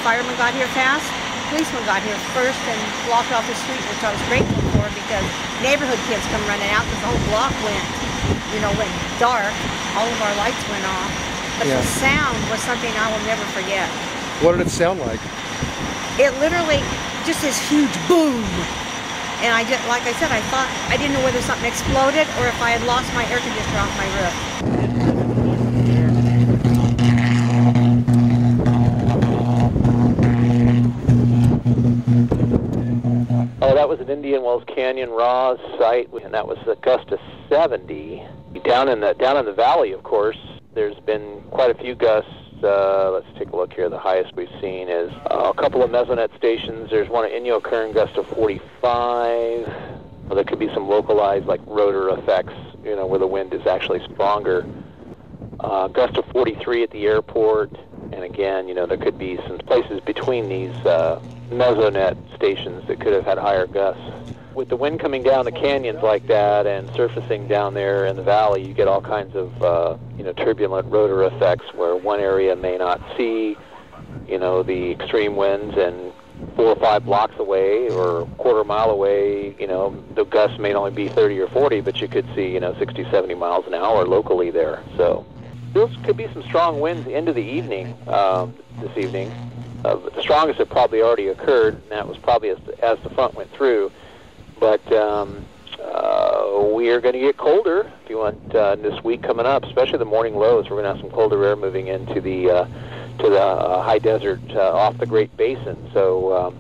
firemen got here fast. Policemen got here first and blocked off the street, which I was grateful for because neighborhood kids come running out because the whole block went dark. All of our lights went off. But the sound was something I will never forget. What did it sound like? It literally just this huge boom. And I just, like I said, I didn't know whether something exploded or if I had lost my air conditioner off my roof. Oh, that was an Indian Wells Canyon Raw site, and that was a gust of 70. Down in the valley, of course, there's been quite a few gusts. Let's take a look here. The highest we've seen is a couple of mesonet stations. There's one at Inyo Kern, gust of 45. Well, there could be some localized, like rotor effects, where the wind is actually stronger. Gust of 43 at the airport. And again, there could be some places between these mesonet stations that could have had higher gusts. With the wind coming down the canyons like that and surfacing down there in the valley, you get all kinds of turbulent rotor effects where one area may not see the extreme winds, and 4 or 5 blocks away or a quarter mile away, the gusts may only be 30 or 40, but you could see 60, 70 miles an hour locally there. So those could be some strong winds into the evening this evening. The strongest had probably already occurred, and that was probably as the front went through. But we are going to get colder, if you want, this week coming up, especially the morning lows. We're going to have some colder air moving into the high desert off the Great Basin. So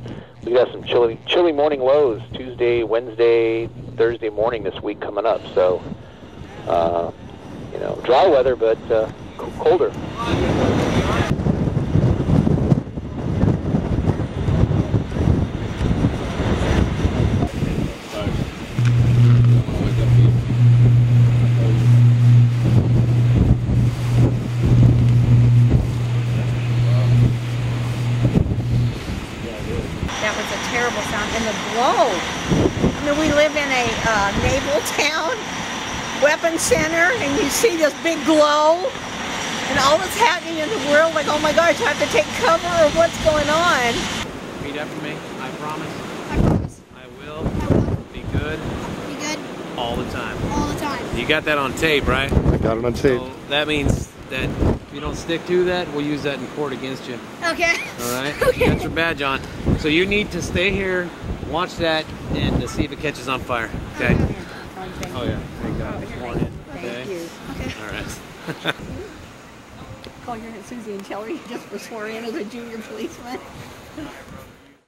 we got some chilly morning lows Tuesday, Wednesday, Thursday morning this week coming up. So dry weather, but colder. That was a terrible sound. And the glow. I mean, we live in a naval town, weapons center, and you see this big glow and all that's happening in the world. Like, oh my gosh, I have to take cover, or what's going on? Repeat after me. I promise. I promise. I will. I will. Be good. Be good. All the time. All the time. You got that on tape, right? I got it on tape. So that means that if you don't stick to that, we'll use that in court against you. Okay. All right? Okay. You got your badge on. So you need to stay here, watch that, and to see if it catches on fire. Okay? Oh, yeah. Thank God. Sworn in. Okay? Thank you. Okay. All right. Call your Aunt Susie and tell her you just were sworn in as a junior policeman.